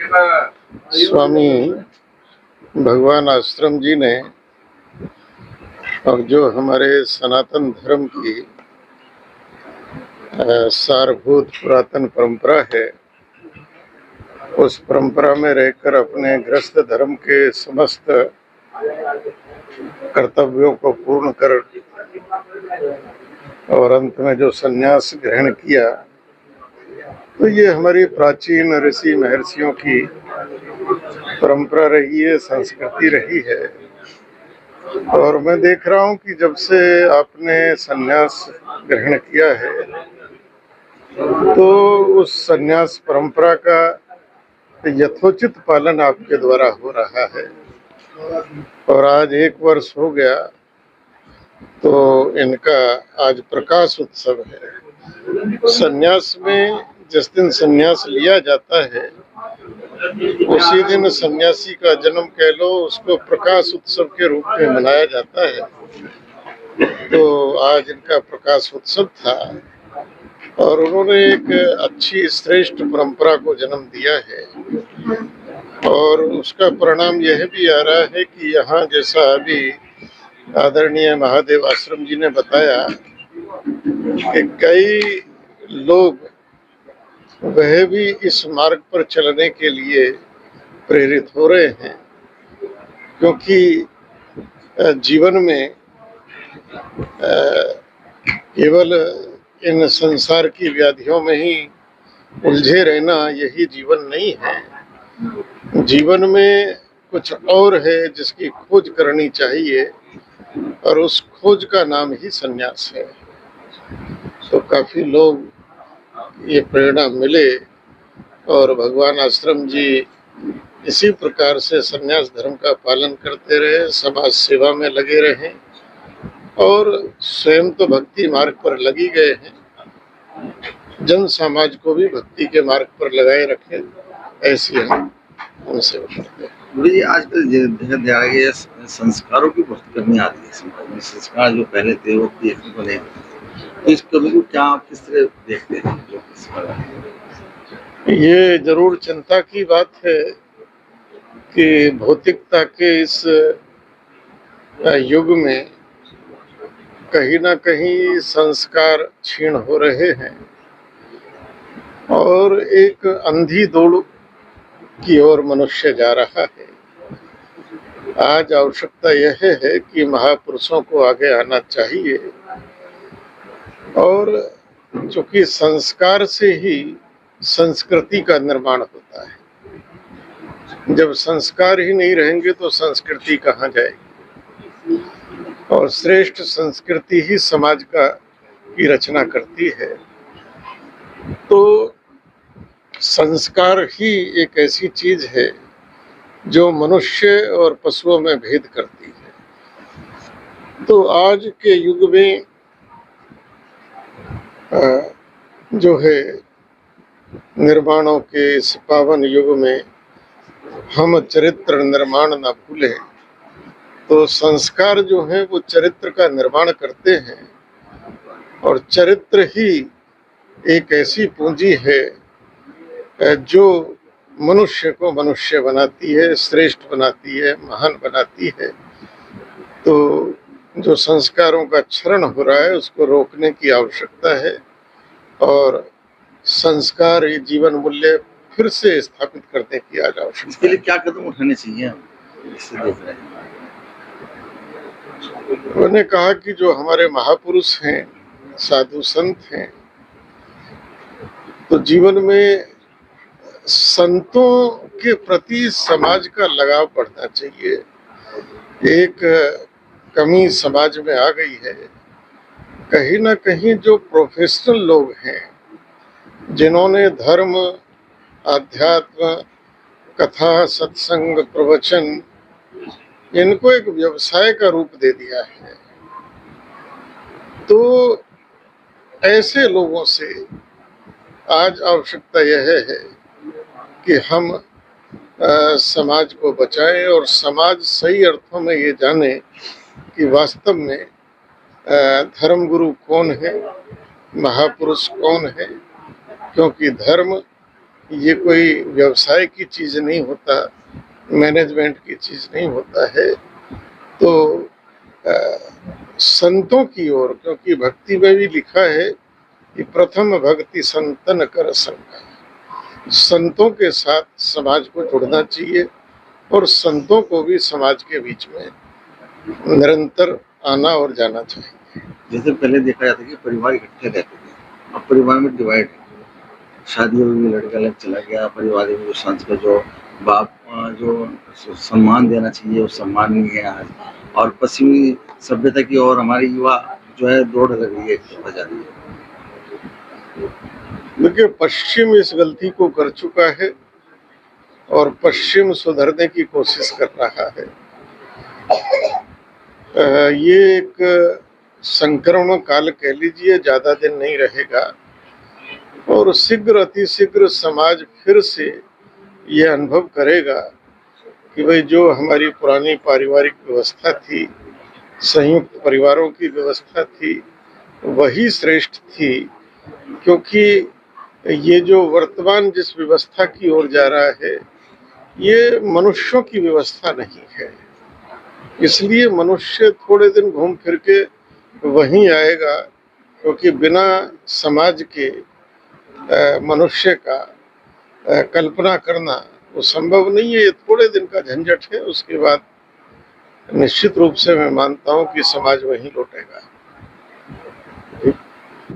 स्वामी भगवान आश्रम जी ने और जो हमारे सनातन धर्म की सारभूत पुरातन परंपरा है, उस परंपरा में रहकर अपने गृहस्थ धर्म के समस्त कर्तव्यों को पूर्ण कर और अंत में जो संन्यास ग्रहण किया, तो ये हमारी प्राचीन ऋषि महर्षियों की परंपरा रही है, संस्कृति रही है। और मैं देख रहा हूँ कि जब से आपने संन्यास ग्रहण किया है, तो उस संन्यास परंपरा का यथोचित पालन आपके द्वारा हो रहा है। और आज 1 वर्ष हो गया, तो इनका आज प्रकाश उत्सव है। संन्यास में जिस दिन संन्यास लिया जाता है, उसी दिन सन्यासी का जन्म कह लो, उसको प्रकाश उत्सव के रूप में मनाया जाता है। तो आज इनका प्रकाश उत्सव था और उन्होंने एक अच्छी श्रेष्ठ परंपरा को जन्म दिया है। और उसका परिणाम यह भी आ रहा है कि यहाँ जैसा अभी आदरणीय महादेव आश्रम जी ने बताया कि कई लोग वह भी इस मार्ग पर चलने के लिए प्रेरित हो रहे हैं, क्योंकि जीवन में केवल इन संसार की व्याधियों में ही उलझे रहना यही जीवन नहीं है। जीवन में कुछ और है जिसकी खोज करनी चाहिए, और उस खोज का नाम ही संन्यास है। तो काफी लोग ये प्रेरणा मिले और भगवान आश्रम जी इसी प्रकार से संन्यास धर्म का पालन करते रहे, समाज सेवा में लगे रहे और स्वयं तो भक्ति मार्ग पर लगी गए हैं, जन समाज को भी भक्ति के मार्ग पर लगाए रखें, ऐसी हम उनसे करते हैं। गुरु जी, आजकल देखा जा रहा है संस्कारों की बहुत कमी आ रही है समाज में। संस्कार जो पहले थे वो देखने को नहीं मिलते, तो इस कमी को क्या आप किस तरह देखते हैं? ये जरूर चिंता की बात है कि भौतिकता के इस युग में कहीं ना कहीं संस्कार क्षीण हो रहे हैं और एक अंधी दौड़ की ओर मनुष्य जा रहा है। आज आवश्यकता यह है कि महापुरुषों को आगे आना चाहिए, और चूंकि संस्कार से ही संस्कृति का निर्माण होता है। जब संस्कार ही नहीं रहेंगे तो संस्कृति कहाँ जाएगी, और श्रेष्ठ संस्कृति ही समाज की रचना करती है। तो संस्कार ही एक ऐसी चीज है जो मनुष्य और पशुओं में भेद करती है। तो आज के युग में जो है निर्माणों के इस पावन युग में हम चरित्र निर्माण न भूलें। तो संस्कार जो है वो चरित्र का निर्माण करते हैं, और चरित्र ही एक ऐसी पूंजी है जो मनुष्य को मनुष्य बनाती है, श्रेष्ठ बनाती है, महान बनाती है। तो जो संस्कारों का क्षरण हो रहा है उसको रोकने की आवश्यकता है, और संस्कार ही जीवन मूल्य फिर से स्थापित करने की आज आवश्यकता है। इसके लिए क्या कदम उठाने चाहिए? इससे देख रहे हैं, उन्होंने कहा कि जो हमारे महापुरुष हैं, साधु संत हैं, तो जीवन में संतों के प्रति समाज का लगाव बढ़ना चाहिए। एक कमी समाज में आ गई है, कहीं ना कहीं जो प्रोफेशनल लोग हैं, जिन्होंने धर्म, आध्यात्म, कथा, सत्संग, प्रवचन, इनको एक व्यवसाय का रूप दे दिया है। तो ऐसे लोगों से आज आवश्यकता यह है कि हम समाज को बचाएं, और समाज सही अर्थों में ये जाने कि वास्तव में धर्मगुरु कौन है, महापुरुष कौन है। क्योंकि धर्म ये कोई व्यवसाय की चीज़ नहीं होता, मैनेजमेंट की चीज़ नहीं होता है। तो अ, संतों की ओर, क्योंकि भक्ति में भी लिखा है कि प्रथम भक्ति संतन कर संग, संतों के साथ समाज को जुड़ना चाहिए और संतों को भी समाज के बीच में निरंतर आना और जाना चाहिए। जैसे पहले देखा जाता कि परिवार इकट्ठे रहते थे, अब परिवार में डिवाइड है। शादी हो गई, लड़का अलग चला गया, परिवार में जो संस्कार, जो बाप जो सम्मान देना चाहिए वो सम्मान नहीं है आज। और पश्चिमी सभ्यता की ओर हमारी युवा जो है दौड़ लग रही है, एक तरफ जा रही है। देखिए, पश्चिम इस गलती को कर चुका है और पश्चिम सुधरने की कोशिश कर रहा है। ये एक संक्रमण काल कह लीजिए, ज्यादा दिन नहीं रहेगा और शीघ्र अतिशीघ्र समाज फिर से ये अनुभव करेगा कि भाई जो हमारी पुरानी पारिवारिक व्यवस्था थी, संयुक्त परिवारों की व्यवस्था थी, वही श्रेष्ठ थी। क्योंकि ये जो वर्तमान जिस व्यवस्था की ओर जा रहा है, ये मनुष्यों की व्यवस्था नहीं है। इसलिए मनुष्य थोड़े दिन घूम फिर के वहीं आएगा, क्योंकि बिना समाज के मनुष्य का कल्पना करना वो संभव नहीं है। ये थोड़े दिन का झंझट है, उसके बाद निश्चित रूप से मैं मानता हूँ कि समाज वहीं लौटेगा।